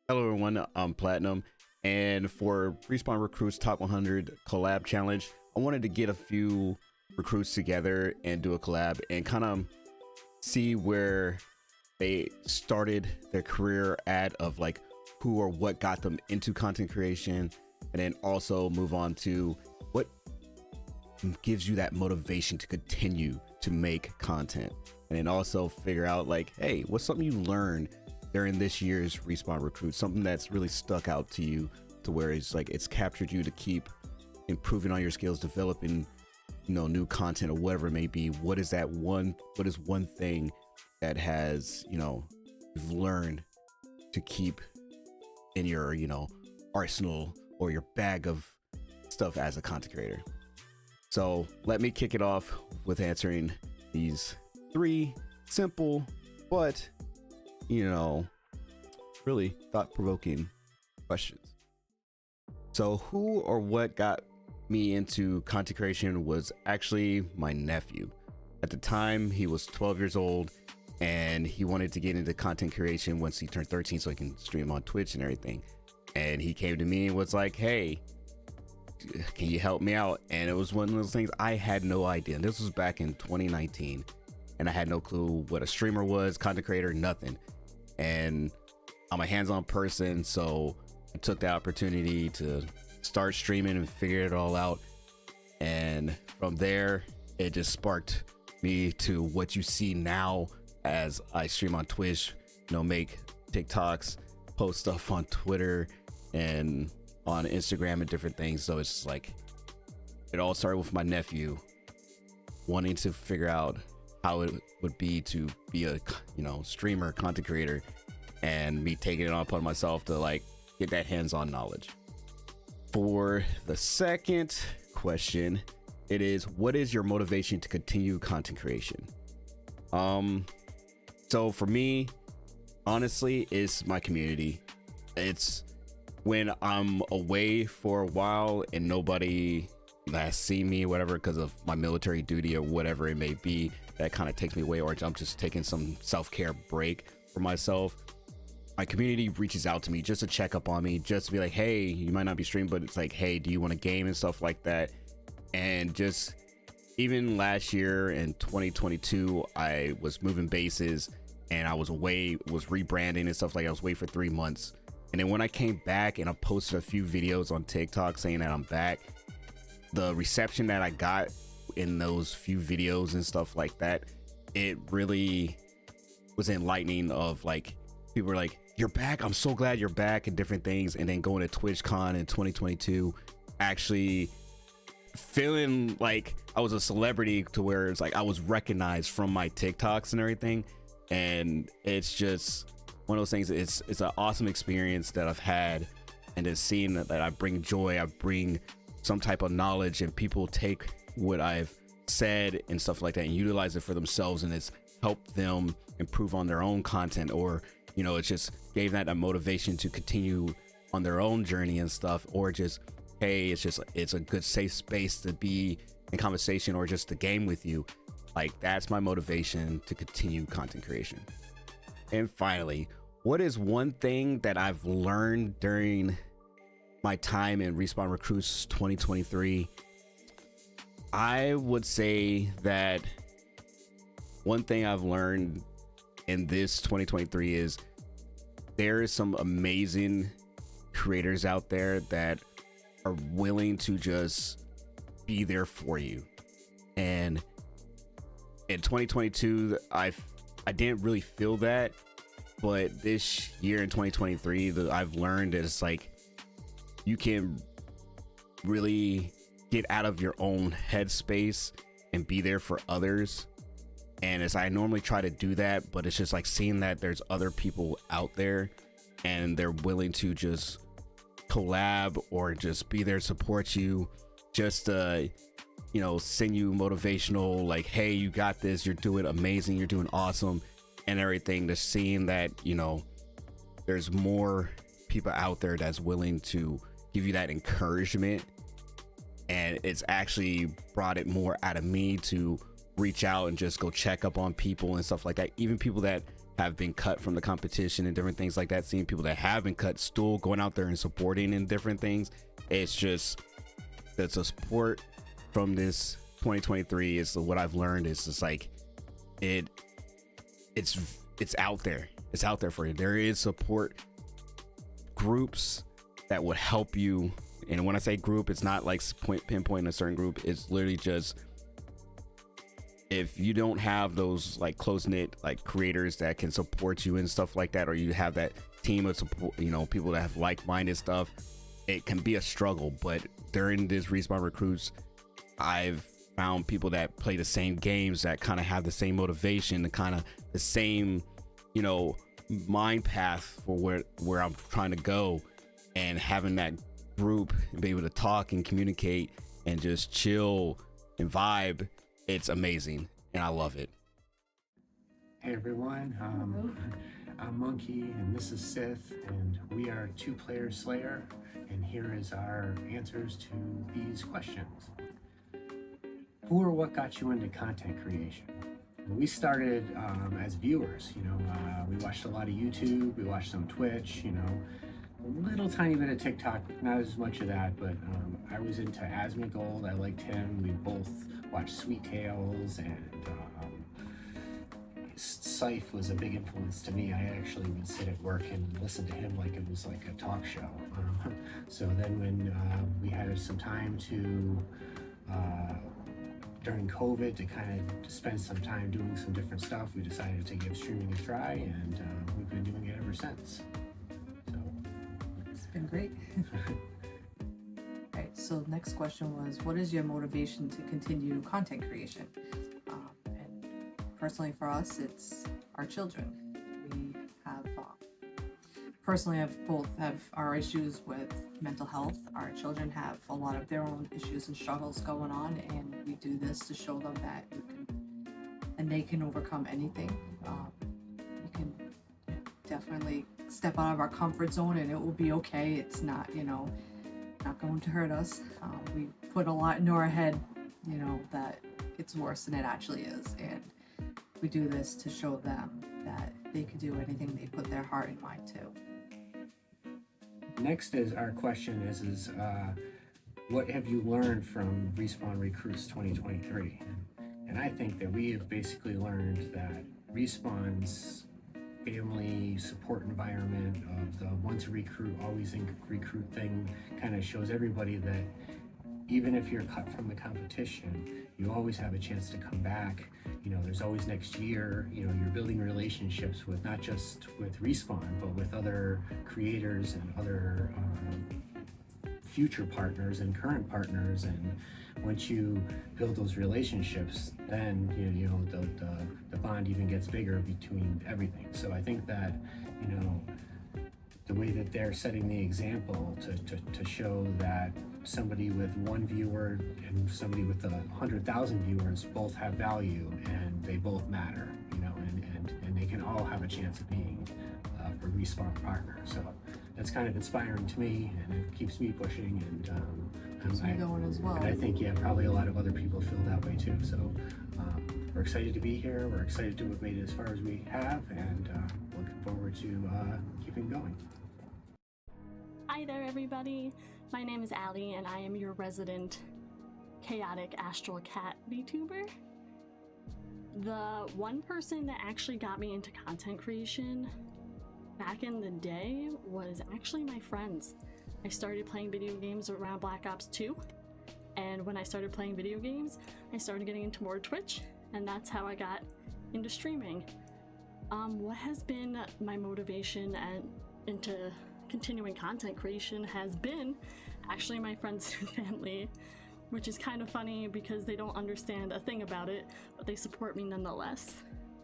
Hello everyone, I'm Platinum, and for Respawn Recruits Top 100 Collab Challenge, I wanted to get a few recruits together and do a collab and kind of see where they started their career at, of like who or what got them into content creation, and then also move on to what gives you that motivation to continue to make content, and then also figure out like, hey, what's something you learned during this year's Respawn Recruit, something that's really stuck out to you to where it's like it's captured you to keep improving on your skills, developing, you know, new content or whatever it may be. What is one thing that has, you know, you've learned to keep in your, you know, arsenal or your bag of stuff as a content creator? So let me kick it off with answering these three simple but, you know, really thought-provoking questions. So who or what got me into content creation was actually my nephew. At the time, he was 12 years old and he wanted to get into content creation once he turned 13 so he can stream on Twitch and everything. And he came to me and was like, hey, can you help me out? And it was one of those things I had no idea. And this was back in 2019 and I had no clue what a streamer was, content creator, nothing. And I'm a hands-on person, so I took the opportunity to start streaming and figure it all out. And from there, it just sparked me to what you see now as I stream on Twitch, you know, make TikToks, post stuff on Twitter and on Instagram and different things. So it's just like, it all started with my nephew wanting to figure out how it would be to be a, you know, streamer, content creator, and me taking it on upon myself to like get that hands-on knowledge. For the second question, it is, what is your motivation to continue content creation? So for me, honestly, it's my community. It's when I'm away for a while and nobody has seen me, whatever, because of my military duty or whatever it may be, that kind of takes me away, or I'm just taking some self-care break for myself. My community reaches out to me just to check up on me, just to be like, hey, you might not be streaming, but it's like, hey, do you want a game and stuff like that. And just even last year in 2022, I was moving bases and I was away, was rebranding and stuff, like I was away for 3 months. And then when I came back and I posted a few videos on TikTok saying that I'm back, the reception that I got in those few videos and stuff like that, it really was enlightening. Of like, people were like, you're back, I'm so glad you're back, and different things. And then going to TwitchCon in 2022, actually feeling like I was a celebrity, to where it's like I was recognized from my TikToks and everything. And it's just one of those things. It's an awesome experience that I've had, and just seeing that I bring joy, I bring some type of knowledge, and people take what I've said and stuff like that and utilize it for themselves, and it's helped them improve on their own content, or, you know, it just gave that a motivation to continue on their own journey and stuff, or just, hey, it's a good safe space to be in conversation or just to game with you. Like, that's my motivation to continue content creation. And finally, what is one thing that I've learned during my time in Respawn Recruits 2023? I would say that one thing I've learned in this 2023 is there is some amazing creators out there that are willing to just be there for you. And in 2022, I didn't really feel that, but this year in 2023, I've learned that it's like you can really get out of your own headspace and be there for others. And as I normally try to do that, but it's just like seeing that there's other people out there and they're willing to just collab or just be there to support you, just you know, send you motivational, like, hey, you got this, you're doing amazing, you're doing awesome and everything. Just seeing that, you know, there's more people out there that's willing to give you that encouragement, and it's actually brought it more out of me to reach out and just go check up on people and stuff like that, even people that have been cut from the competition and different things like that, seeing people that have been cut still going out there and supporting in different things. It's just that's a support from this 2023 is what I've learned. Is just like it's out there. It's out there for you. There is support groups that would help you. And when I say group, it's not like pinpointing a certain group. It's literally just, if you don't have those like close-knit like creators that can support you and stuff like that, or you have that team of support, you know, people that have like-minded stuff, it can be a struggle. But during this Respawn Recruits, I've found people that play the same games, that kind of have the same motivation, the kind of the same, you know, mind path for where I'm trying to go, and having that group and be able to talk and communicate and just chill and vibe, it's amazing and I love it. Hey everyone, I'm Monkey and this is Sith, and we are Two Player Slayer, and here is our answers to these questions. Who or what got you into content creation? We started as viewers, you know, we watched a lot of YouTube, we watched some Twitch, you know, a little tiny bit of TikTok, not as much of that, but I was into Asmongold. I liked him. We both watched Sweet Tales, and Syph was a big influence to me. I actually would sit at work and listen to him like it was like a talk show. So then when we had some time to, during COVID, to kind of spend some time doing some different stuff, we decided to give streaming a try, and we've been doing it ever since. So it's been great. All right, so next question was, what is your motivation to continue content creation? And personally for us, it's our children. We have, personally have our issues with mental health. Our children have a lot of their own issues and struggles going on, and we do this to show them that you can, and they can overcome anything. You can definitely step out of our comfort zone and it will be okay. It's not, you know, not going to hurt us. We put a lot into our head, you know, that it's worse than it actually is, and we do this to show them that they could do anything they put their heart and mind to. Next is our question is what have you learned from Respawn Recruits 2023? And I think that we have basically learned that Respawn's family support environment of the once a recruit, always recruit thing kind of shows everybody that even if you're cut from the competition, you always have a chance to come back. You know, there's always next year. You know, you're building relationships with not just with Respawn, but with other creators and other future partners and current partners. And once you build those relationships, then you know the bond even gets bigger between everything. So I think that, you know, the way that they're setting the example to show that somebody with one viewer and somebody with 100,000 viewers both have value and they both matter, you know, and they can all have a chance of being a Respawn partner. So that's kind of inspiring to me, and it keeps me pushing, and keeps me going as well. And I think, yeah, probably a lot of other people feel that way too. So we're excited to be here. We're excited to have made it as far as we have, and looking forward to keeping going. Hi there, everybody. My name is Allie, and I am your resident chaotic astral cat VTuber. The one person that actually got me into content creation back in the day was actually my friends. I started playing video games around Black Ops 2, and when I started playing video games, I started getting into more Twitch, and that's how I got into streaming. What has been my motivation and into continuing content creation has been actually my friends and family, which is kind of funny because they don't understand a thing about it, but they support me nonetheless.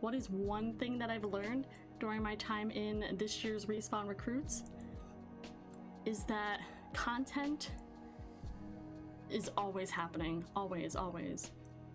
What is one thing that I've learned during my time in this year's Respawn Recruits is that content is always happening, always.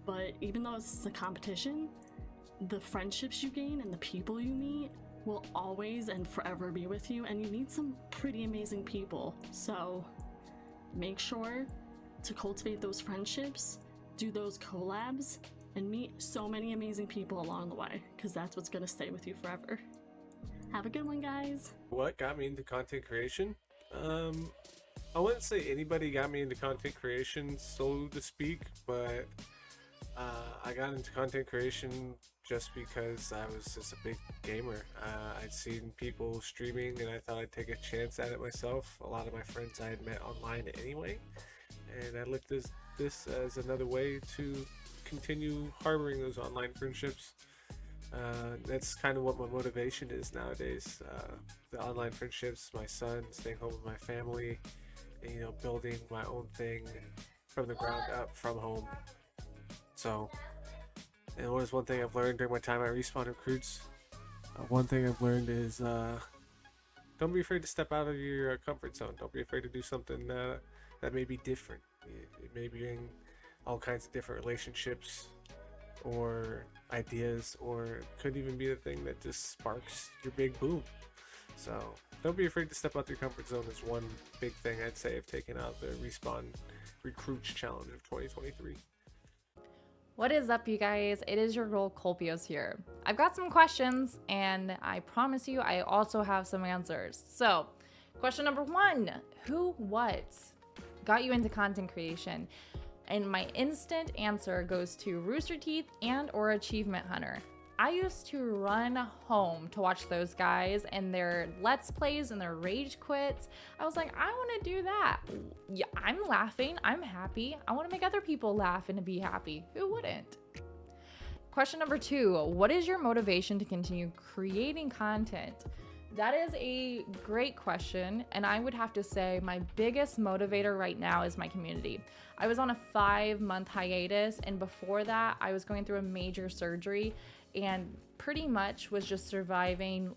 But even though it's a competition, the friendships you gain and the people you meet will always and forever be with you, and you need some pretty amazing people. So make sure to cultivate those friendships, do those collabs, and meet so many amazing people along the way, because that's what's going to stay with you forever. Have a good one, guys. What got me into content creation? I wouldn't say anybody got me into content creation, so to speak, but I got into content creation just because I was just a big gamer. I'd seen people streaming and I thought I'd take a chance at it myself. A lot of my friends I had met online anyway, and I looked at this as another way to continue harboring those online friendships. That's kind of what my motivation is nowadays. The online friendships, my son, staying home with my family, and, you know, building my own thing from the ground up from home. So, and what is one thing I've learned during my time at Respawn Recruits? One thing I've learned is don't be afraid to step out of your comfort zone. Don't be afraid to do something that may be different. It may bring all kinds of different relationships or ideas, or it could even be the thing that just sparks your big boom. So don't be afraid to step out your comfort zone is one big thing I'd say I've taken out the Respawn Recruits Challenge of 2023. What is up, you guys? It is your girl Cpios here. I've got some questions, and I promise you I also have some answers. So, question number 1, what got you into content creation? And my instant answer goes to Rooster Teeth and or Achievement Hunter. I used to run home to watch those guys and their Let's Plays and their Rage Quits. I was like, I want to do that. Yeah, I'm laughing. I'm happy. I want to make other people laugh and be happy. Who wouldn't? Question number 2, what is your motivation to continue creating content? That is a great question, and I would have to say my biggest motivator right now is my community. I was on a 5-month hiatus, and before that, I was going through a major surgery and pretty much was just surviving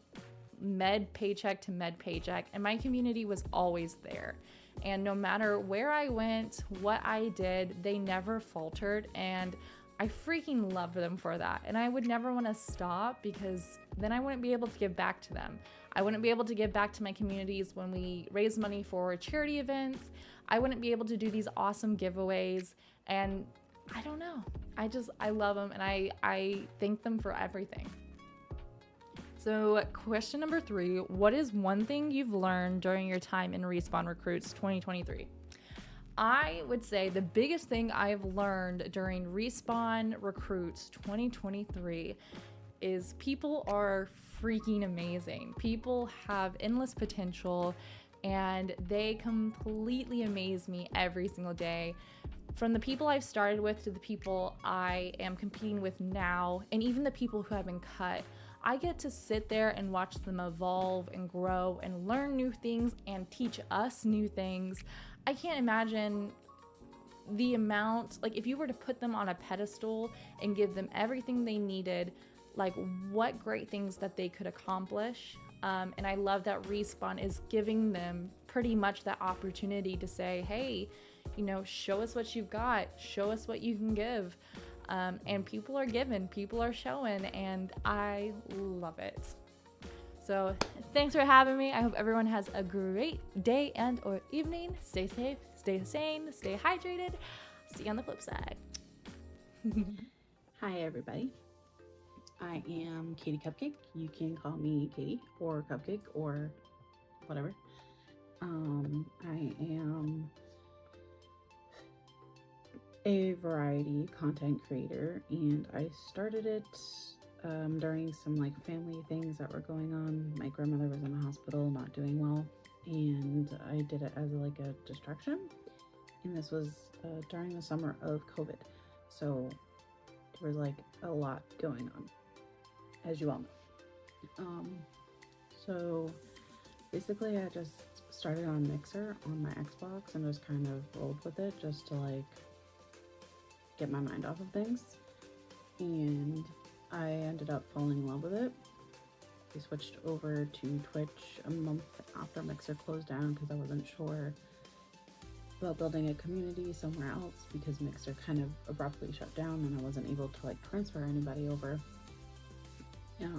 med paycheck to med paycheck, and my community was always there. And no matter where I went, what I did, they never faltered, and I freaking love them for that. And I would never want to stop, because then I wouldn't be able to give back to them. I wouldn't be able to give back to my communities when we raise money for charity events. I wouldn't be able to do these awesome giveaways. And I don't know. I love them, and I thank them for everything. So question number 3, what is one thing you've learned during your time in Respawn Recruits 2023? I would say the biggest thing I've learned during Respawn Recruits 2023 is people are freaking amazing. People have endless potential, and they completely amaze me every single day. From the people I've started with to the people I am competing with now, and even the people who have been cut, I get to sit there and watch them evolve and grow and learn new things and teach us new things. I can't imagine the amount, like if you were to put them on a pedestal and give them everything they needed, like what great things that they could accomplish. And I love that Respawn is giving them pretty much that opportunity to say, hey, you know, show us what you've got, show us what you can give. And people are giving, people are showing, and I love it. So thanks for having me. I hope everyone has a great day and or evening. Stay safe, stay sane, stay hydrated. See you on the flip side. Hi everybody. I am Katie Cupcake. You can call me Katie or Cupcake or whatever. I am a variety content creator, and I started it during some like family things that were going on. My grandmother was in the hospital not doing well, and I did it as like a distraction, and this was during the summer of COVID, so there was like a lot going on, as you all know. So basically I just started on Mixer on my Xbox and just kind of rolled with it just to like get my mind off of things, and I ended up falling in love with it. I switched over to Twitch a month after Mixer closed down because I wasn't sure about building a community somewhere else, because Mixer kind of abruptly shut down and I wasn't able to like transfer anybody over. It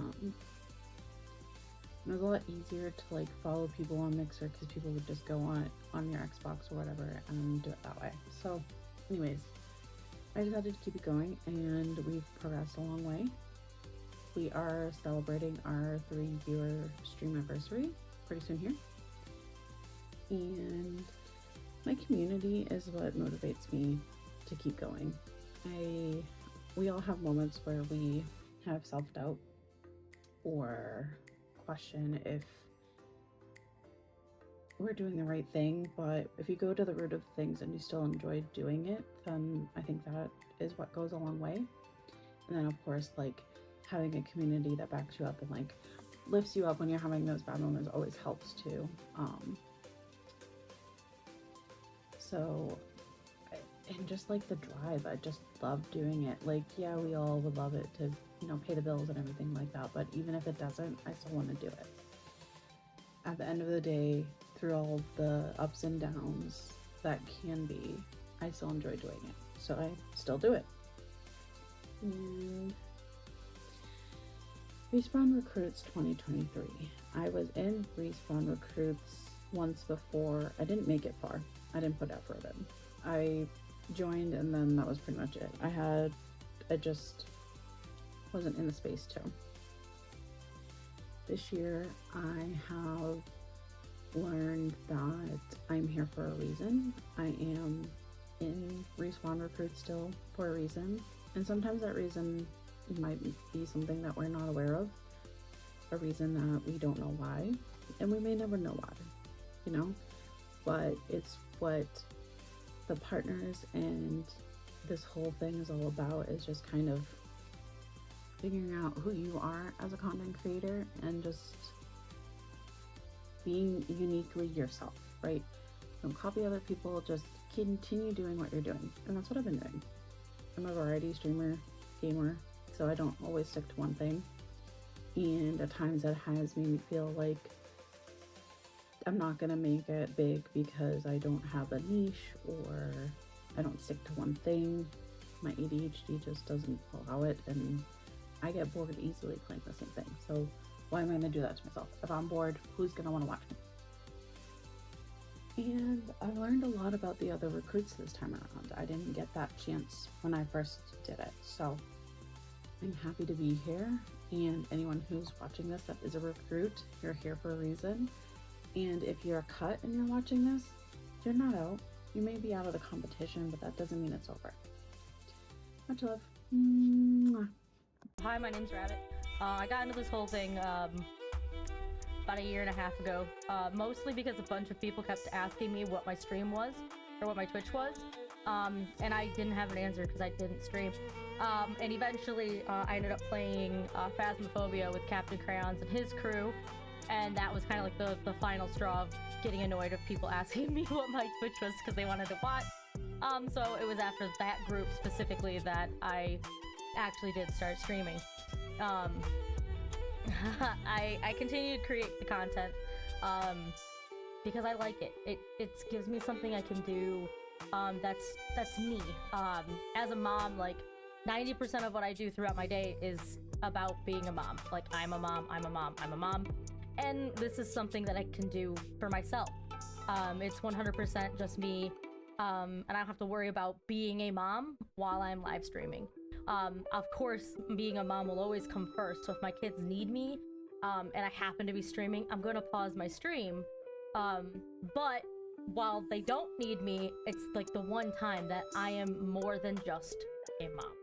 was a lot easier to like follow people on Mixer because people would just go on your Xbox or whatever and do it that way. So anyways, I decided to keep it going, and we've progressed a long way. We are celebrating our 3-viewer stream anniversary pretty soon here. And my community is what motivates me to keep going. We all have moments where we have self-doubt or question if we're doing the right thing, but if you go to the root of things and you still enjoy doing it, then I think that is what goes a long way. And then of course, like, having a community that backs you up and like lifts you up when you're having those bad moments always helps too. And just like the drive, I just love doing it. Like, yeah, we all would love it to, you know, pay the bills and everything like that, but even if it doesn't, I still want to do it. At the end of the day, through all the ups and downs that can be, I still enjoy doing it. So I still do it. And Respawn Recruits 2023. I was in Respawn Recruits once before. I didn't make it far. I didn't put effort in. I joined and then that was pretty much it. I just wasn't in the space to. This year I have learned that I'm here for a reason. I am in Respawn Recruits still for a reason. And sometimes that reason might be something that we're not aware of. A reason that we don't know why. And we may never know why, you know? But it's what the partners and this whole thing is all about, is just kind of figuring out who you are as a content creator and just being uniquely yourself, right? Don't copy other people, just continue doing what you're doing. And that's what I've been doing. I'm a variety streamer, gamer, so I don't always stick to one thing. And at times that has made me feel like I'm not gonna make it big because I don't have a niche or I don't stick to one thing. My ADHD just doesn't allow it, and I get bored easily playing the same thing. So why am I gonna do that to myself? If I'm bored, who's gonna wanna watch me? And I learned a lot about the other recruits this time around. I didn't get that chance when I first did it. So I'm happy to be here, and anyone who's watching this that is a recruit, you're here for a reason. And if you're a cut and you're watching this, you're not out. You may be out of the competition, but that doesn't mean it's over. Much love. Mwah. Hi, my name's Rabbit. I got into this whole thing about 1.5 years ago, mostly because a bunch of people kept asking me what my stream was, or what my Twitch was, and I didn't have an answer because I didn't stream. And eventually, I ended up playing Phasmophobia with Captain Crayons and his crew, and that was kind of like the final straw of getting annoyed of people asking me what my Twitch was because they wanted to watch. So it was after that group specifically that I actually did start streaming. I continue to create the content because I like it. It gives me something I can do that's me. As a mom, like 90% of what I do throughout my day is about being a mom. Like, I'm a mom, I'm a mom, I'm a mom. And this is something that I can do for myself. It's 100% just me, and I don't have to worry about being a mom while I'm live streaming. Of course, being a mom will always come first, so if my kids need me, and I happen to be streaming, I'm gonna pause my stream. But while they don't need me, it's like the one time that I am more than just a mom.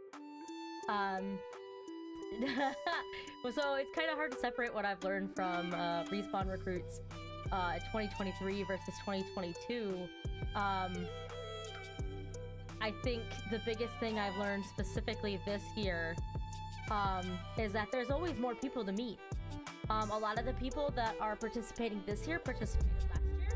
So it's kind of hard to separate what I've learned from Respawn Recruits 2023 versus 2022. I think the biggest thing I've learned specifically this year is that there's always more people to meet. A lot of the people that are participating this year participated last year.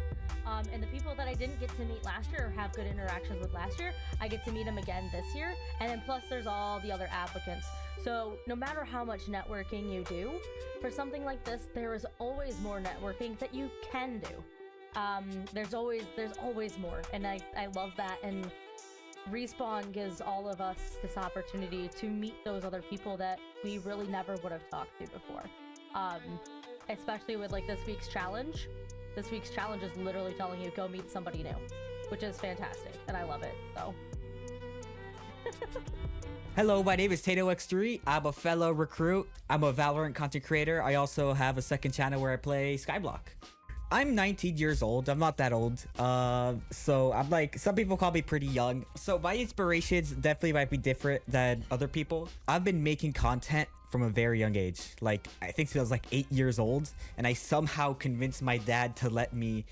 And the people that I didn't get to meet last year or have good interactions with last year, I get to meet them again this year. And then plus there's all the other applicants. So no matter how much networking you do, for something like this, there is always more networking that you can do. There's always more, and I love that. And Respawn gives all of us this opportunity to meet those other people that we really never would have talked to before. Especially with like this week's challenge. This week's challenge is literally telling you go meet somebody new, which is fantastic, and I love it. So Hello, my name is TatoX3. I'm a fellow recruit. I'm a Valorant content creator. I also have a second channel where I play Skyblock. I'm 19 years old. I'm not that old. So I'm like, some people call me pretty young. So my inspirations definitely might be different than other people. I've been making content from a very young age. Like, I think I was like 8 years old, and I somehow convinced my dad to let me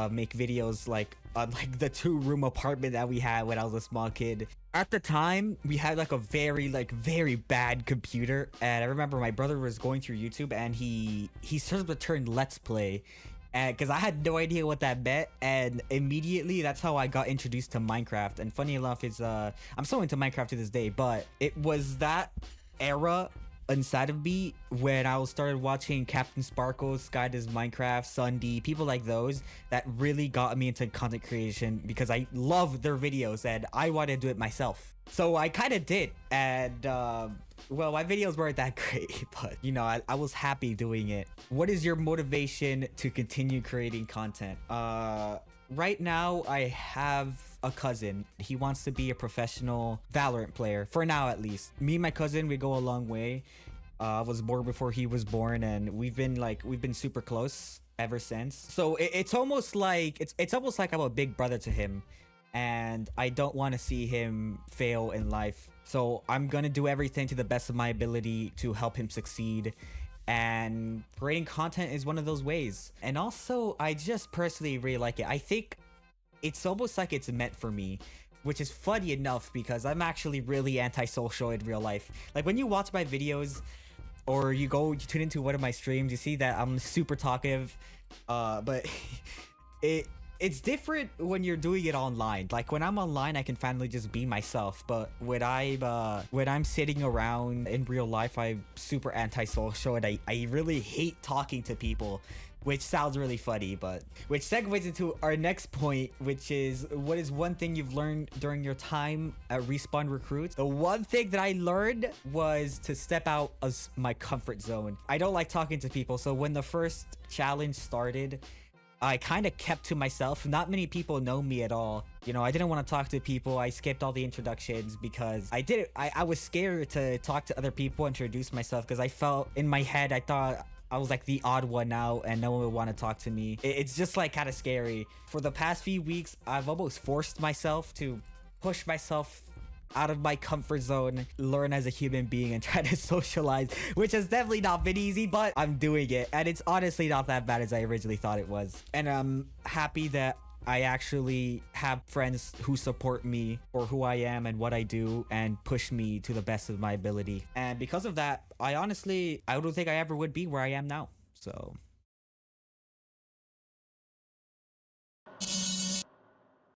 make videos like on like the 2-room apartment that we had when I was a small kid. At the time, we had like a very bad computer, and I remember my brother was going through YouTube and he searched the term Let's Play, and because I had no idea what that meant, and immediately that's how I got introduced to Minecraft. And funny enough, is I'm still into Minecraft to this day, but it was that era inside of me when I started watching Captain Sparkle, Sky Does Minecraft, Sunday, people like those, that really got me into content creation because I love their videos and I wanted to do it myself. So I kind of did, and well, my videos weren't that great, but you know, I was happy doing it. What is your motivation to continue creating content? Right now, I have a cousin. He wants to be a professional Valorant player, for now at least. Me and my cousin, we go a long way. I was born before he was born, and we've been super close ever since. So it's almost like I'm a big brother to him, and I don't want to see him fail in life. So I'm gonna do everything to the best of my ability to help him succeed. And creating content is one of those ways. And also, I just personally really like it. I think it's almost like it's meant for me, which is funny enough because I'm actually really antisocial in real life. Like, when you watch my videos or you tune into one of my streams, you see that I'm super talkative, but it's different when you're doing it online. Like, when I'm online, I can finally just be myself. But when I'm sitting around in real life, I'm super antisocial, and I really hate talking to people, which sounds really funny, but which segues into our next point, which is, what is one thing you've learned during your time at Respawn Recruits? The one thing that I learned was to step out of my comfort zone. I don't like talking to people, so when the first challenge started, I kind of kept to myself. Not many people know me at all. You know, I didn't want to talk to people. I skipped all the introductions because I was scared to talk to other people, introduce myself, because I felt in my head, I thought I was like the odd one out and no one would want to talk to me. It's just like kind of scary. For the past few weeks, I've almost forced myself to push myself out of my comfort zone, learn as a human being, and try to socialize, which has definitely not been easy, but I'm doing it, and it's honestly not that bad as I originally thought it was. And I'm happy that I actually have friends who support me for who I am and what I do and push me to the best of my ability. And because of that, I don't think I ever would be where I am now. So